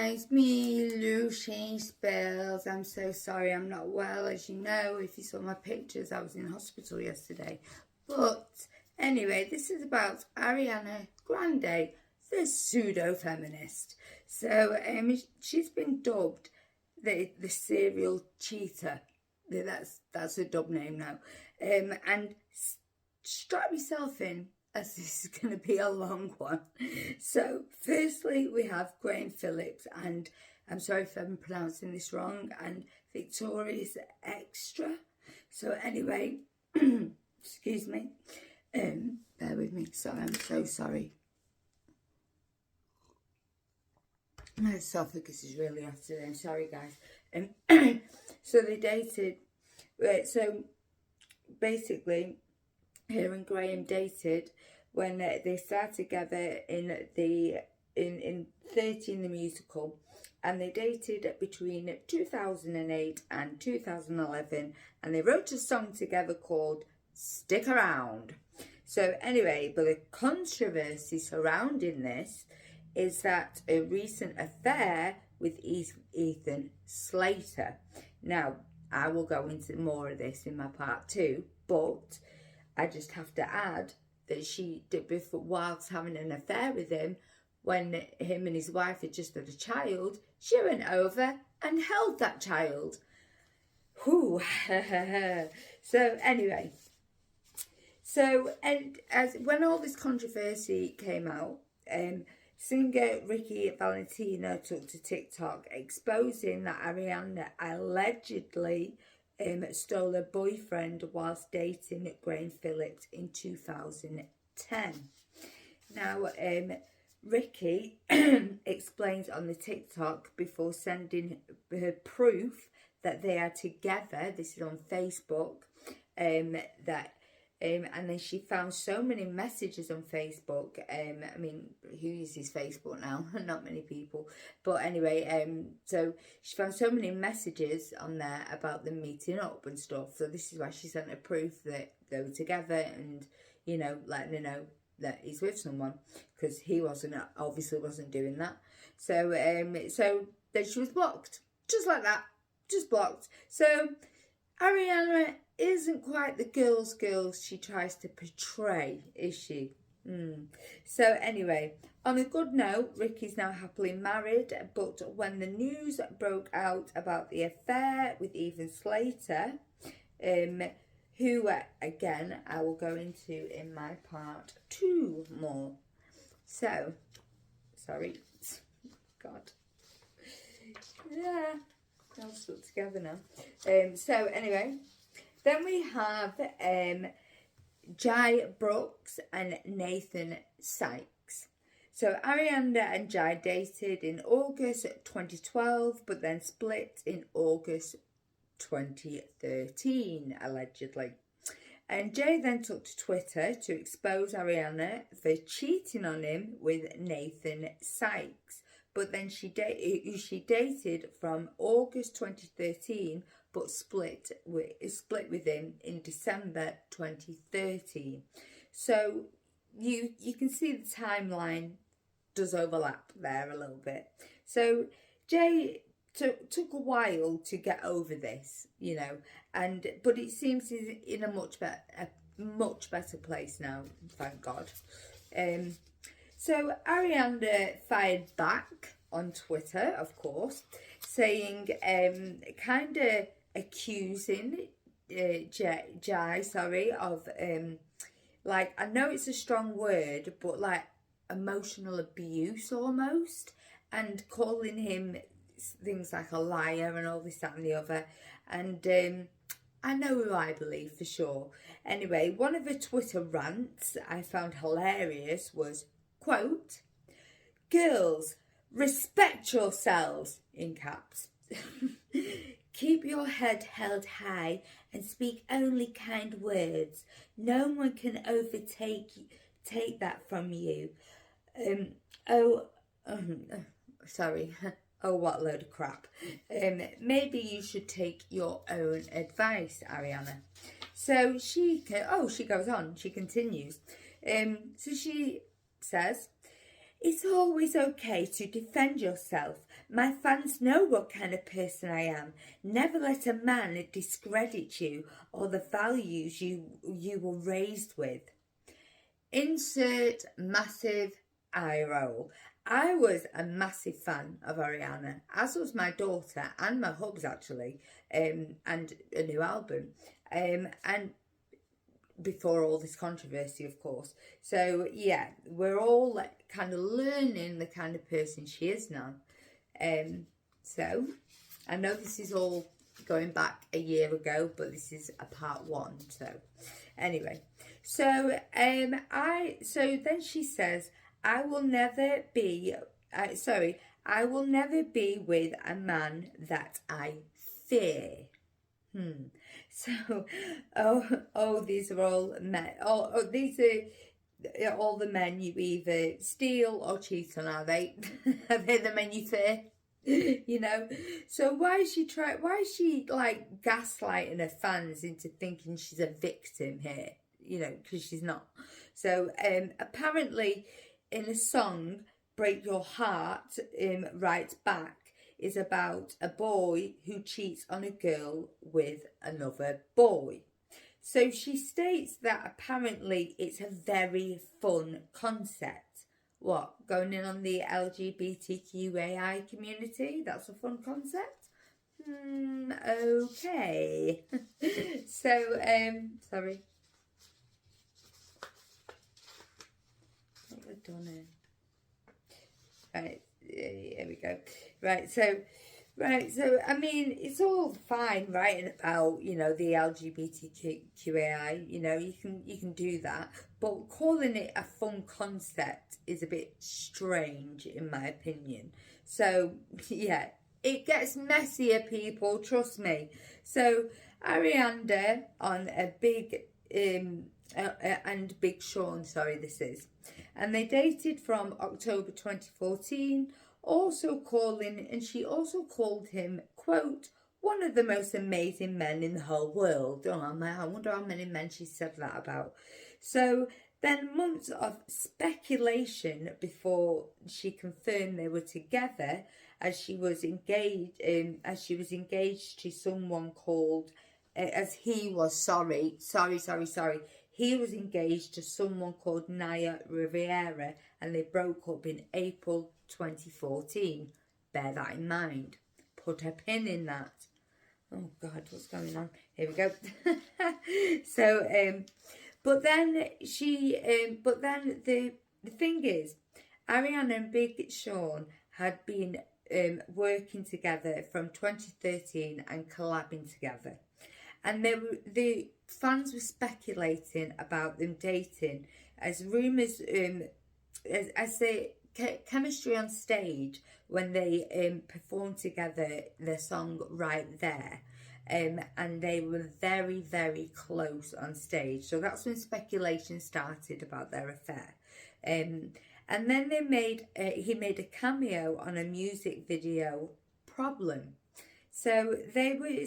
guys, me, Lucy Spills. I'm so sorry I'm not well. As you know, if you saw my pictures, I was in hospital yesterday. But anyway, this is about Ariana Grande, the pseudo-feminist. So she's been dubbed the serial cheater. That's a dub name now. And strap yourself in, as this is going to be a long one. So, firstly, we have Graham Phillips, and I'm sorry if I'm pronouncing this wrong, and Victoria's Extra. So, anyway, excuse me, bear with me, sorry, I'm so sorry. My esophagus is really off today, I'm sorry, guys. So, they dated, so basically, her and Graham dated when they started together in 13 the musical, and they dated between 2008 and 2011, and they wrote a song together called Stick Around. So anyway, but the controversy surrounding this is that a recent affair with Ethan Slater. Now, I will go into more of this in my part 2, but I just have to add that she did, before, whilst having an affair with him, when him and his wife had just had a child, she went over and held that child. Whew. So anyway, and as when all this controversy came out, singer Ricky Valentino took to TikTok exposing that Ariana allegedly stole her boyfriend whilst dating Graham Phillips in 2010. Now, Ricky explains on the TikTok before sending her proof that they are together. This is on Facebook. And then she found so many messages on Facebook. I mean, who uses Facebook now? Not many people. But anyway, so she found so many messages on there about them meeting up and stuff. So this is why she sent her proof that they were together and, you know, letting her know that he's with someone. Because he obviously wasn't doing that. So, so then she was blocked. Just like that. Just blocked. So, Ariana isn't quite the girl she tries to portray, is she? So anyway, on a good note, Ricky's now happily married, but when the news broke out about the affair with Ethan Slater, who, again, I will go into in my part 2 more. So, sorry, God. Yeah, they're all stuck together now. So anyway, then we have Jai Brooks and Nathan Sykes. So Ariana and Jai dated in August 2012, but then split in August 2013, allegedly. And Jai then took to Twitter to expose Ariana for cheating on him with Nathan Sykes. But then she dated from August 2013, but split with him in December 2013. So you can see the timeline does overlap there a little bit. So Jay took a while to get over this, you know, but it seems he's in a much better place now, thank God. So Ariana fired back on Twitter, of course, saying, kind of accusing Jai, of, like, I know it's a strong word, but like emotional abuse almost, and calling him things like a liar and all this, that and the other. And I know who I believe for sure. Anyway, one of her Twitter rants I found hilarious was, quote, "Girls, respect yourselves," in caps. "Keep your head held high and speak only kind words. No one can take that from you. Sorry. Oh, what a load of crap. Maybe you should take your own advice, Ariana." So she goes on, she continues. So she says, It's always okay to defend yourself. My fans know what kind of person I am. Never let a man discredit you or the values you were raised with. Insert massive eye roll. I was a massive fan of Ariana, as was my daughter and my hubs actually, and a new album. And before all this controversy, of course. So yeah, we're all kind of learning the kind of person she is now. So I know this is all going back a year ago, but this is a part one. So anyway, so so then she says, I will never be with a man that I fear. So, these are all men. These are all the men you either steal or cheat on, are they? Are they the men you fear? You know. So why is she like gaslighting her fans into thinking she's a victim here? You know, because she's not. So apparently, in a song, "Break Your Heart," writes back, is about a boy who cheats on a girl with another boy. So she states that apparently it's a very fun concept. What, going in on the LGBTQAI community? That's a fun concept? Okay. So, sorry. What have I done here? Right. Here we go. Right, so I mean, it's all fine writing about, you know, the LGBTQAI, you know, you can do that, but calling it a fun concept is a bit strange in my opinion. So yeah, it gets messier, people, trust me. So Ariana on a big and Big Sean, sorry, this is, and they dated from October 2014. She also called him, quote, one of the most amazing men in the whole world. Oh man, I wonder how many men she said that about. So then months of speculation before she confirmed they were together, as she was engaged to someone called, he was engaged to someone called Naya Riviera, and they broke up in April 2014. Bear that in mind. Put a pin in that. Oh God, what's going on? Here we go. So, but then the thing is, Ariana and Big Sean had been working together from 2013 and collabing together. And the fans were speculating about them dating, as rumours, as the chemistry on stage when they performed together their song Right There, and they were very, very close on stage. So that's when speculation started about their affair. And then he made a cameo on a music video, Problem. So they were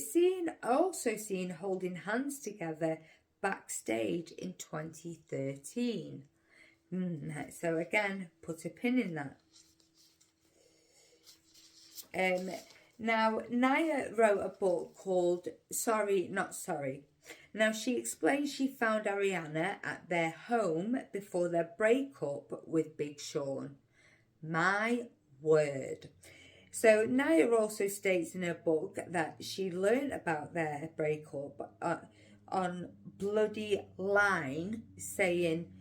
also seen holding hands together backstage in 2013. So again, put a pin in that. Now, Naya wrote a book called Sorry Not Sorry. Now, she explains she found Ariana at their home before their breakup with Big Sean. My word. So Naya also states in her book that she learned about their breakup on Bloody Line, saying,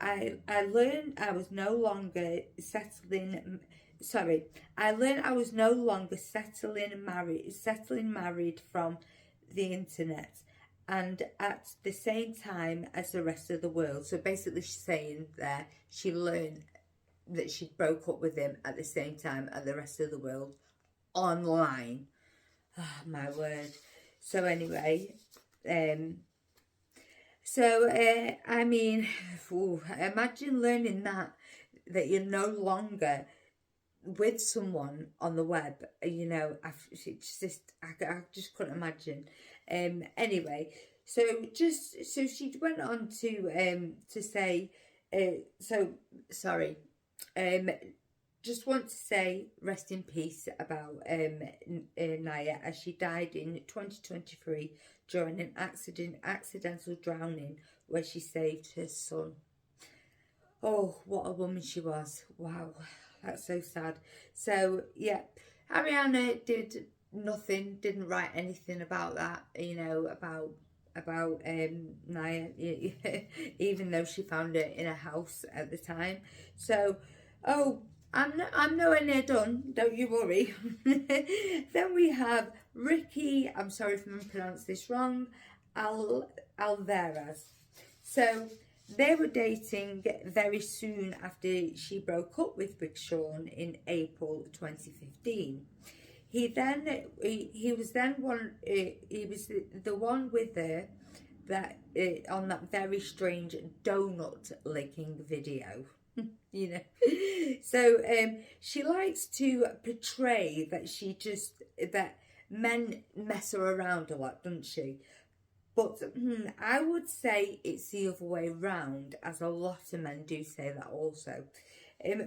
I learned I was no longer settling married from the internet, and at the same time as the rest of the world. So basically she's saying that she learned that she broke up with him at the same time as the rest of the world online. Oh my word. So anyway, I mean, imagine learning that you're no longer with someone on the web, you know. I just couldn't imagine. Anyway, so she went on to say, so sorry, Just want to say rest in peace about Naya, as she died in 2023 during an accidental drowning where she saved her son. Oh, what a woman she was. Wow, that's so sad. So yeah, Ariana did nothing, didn't write anything about that, you know, about Naya, even though she found it in a house at the time. So, oh, I'm nowhere near done, don't you worry. Then we have Ricky, I'm sorry if I pronounced this wrong, Alvarez. So they were dating very soon after she broke up with Big Sean in April 2015. He was the one with her that on that very strange donut licking video. You know, so she likes to portray that men mess her around a lot, doesn't she? But I would say it's the other way round, as a lot of men do say that also.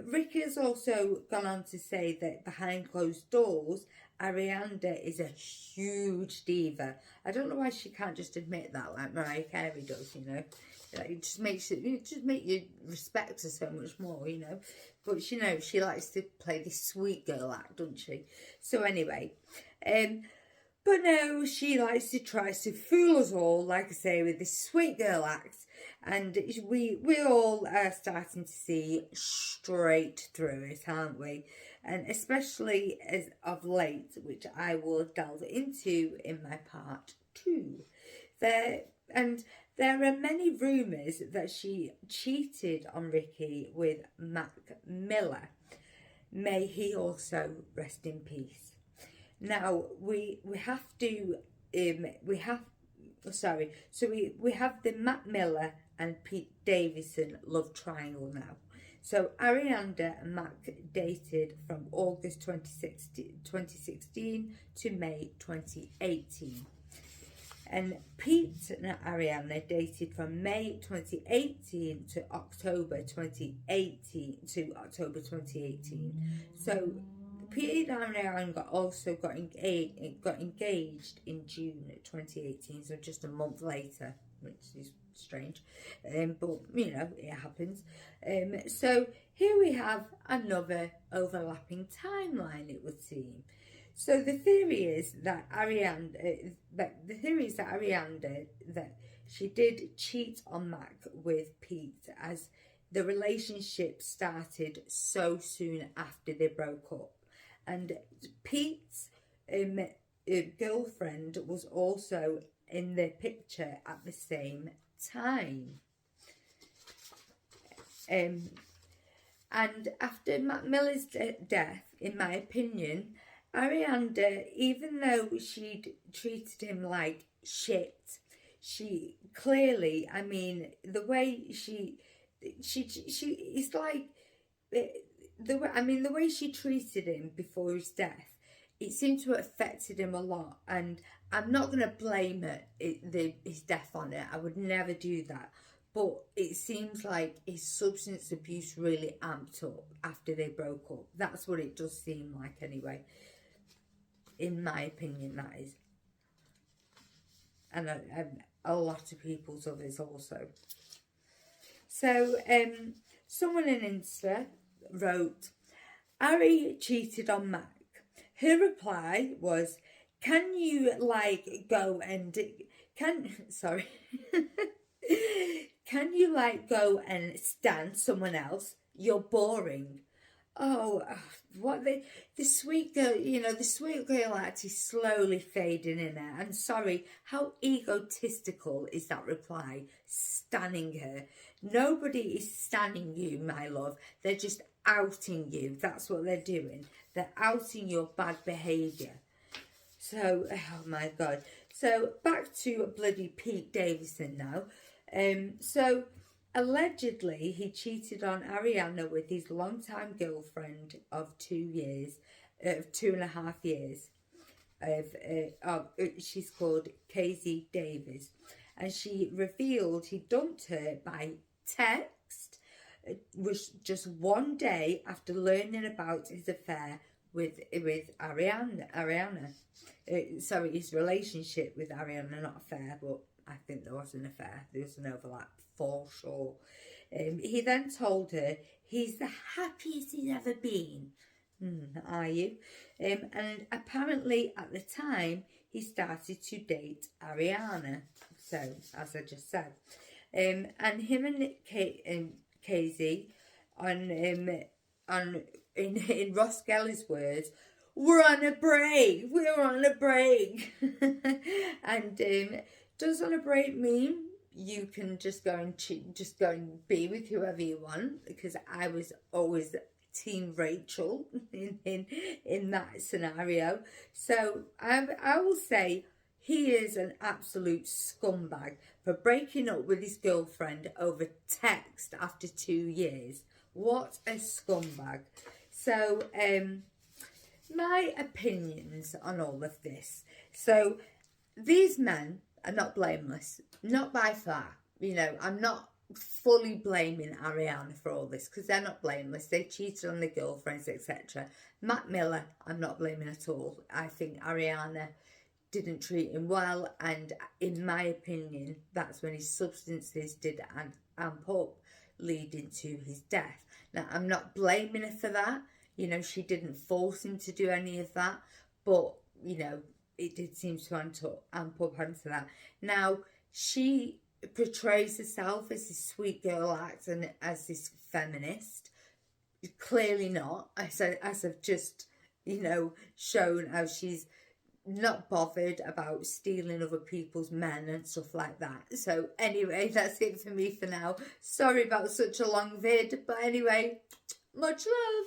Ricky has also gone on to say that behind closed doors, Ariana is a huge diva. I don't know why she can't just admit that, like Mariah Carey does, you know. Like, it just makes you respect her so much more, you know. But you know, she likes to play this sweet girl act, doesn't she? So anyway, but no, she likes to try to fool us all, like I say, with this sweet girl act. And we all are starting to see straight through it, aren't we? And especially as of late, which I will delve into in my part 2. There are many rumours that she cheated on Ricky with Mac Miller. May he also rest in peace. Now we have the Mac Miller and Pete Davidson love triangle now. So Ariana and Mac dated from August 2016 to May 2018. And Pete and Ariana dated from May 2018 to October 2018. So Pete and Ariana got engaged in June 2018, so just a month later, which is strange, but you know, it happens. So here we have another overlapping timeline, it would seem. So the theory is that Ariana that she did cheat on Mac with Pete, as the relationship started so soon after they broke up, and Pete's girlfriend was also in the picture at the same time. And after Mac Miller's death, in my opinion, Ariana, even though she'd treated him like shit, she clearly, I mean, the way it's like, the way she treated him before his death, it seemed to have affected him a lot. And I'm not going to blame his death on it. I would never do that. But it seems like his substance abuse really amped up after they broke up. That's what it does seem like anyway. In my opinion, that is. And a lot of people's others also. So, someone in Insta wrote, Ari cheated on Mac. Her reply was, can you go and stand someone else? You're boring. Oh, what the sweet girl, the sweet girl act is slowly fading in there. I'm sorry, how egotistical is that reply? Standing her. Nobody is standing you, my love. They're just outing you. That's what they're doing. They're outing your bad behaviour. So, oh my God. So, back to bloody Pete Davidson now. So, allegedly, he cheated on Ariana with his longtime girlfriend of 2.5 years. She's called Casey Davis. And she revealed he dumped her by text was just one day after learning about his affair with Ariana. Sorry, his relationship with Ariana, not affair, but I think there was an affair. There was an overlap for sure. He then told her he's the happiest he's ever been. Are you? And apparently at the time he started to date Ariana. So, as I just said. And him and Casey in Ross Geller's words, we're on a break. And does on a break mean you can just go and be with whoever you want? Because I was always Team Rachel in that scenario. So I will say he is an absolute scumbag for breaking up with his girlfriend over text after 2 years. What a scumbag. So my opinions on all of this. So these men are not blameless, not by far. You know, I'm not fully blaming Ariana for all this, because they're not blameless. They cheated on their girlfriends, etc. Matt Miller, I'm not blaming at all. I think Ariana didn't treat him well, and in my opinion, that's when his substances did amp up, leading to his death. Now, I'm not blaming her for that. You know, she didn't force him to do any of that, but, you know, it did seem to amp up onto that. Now, she portrays herself as this sweet girl act and as this feminist. Clearly not, as I've just, you know, shown how she's not bothered about stealing other people's men and stuff like that. So anyway, that's it for me for now. Sorry about such a long vid, but anyway, much love.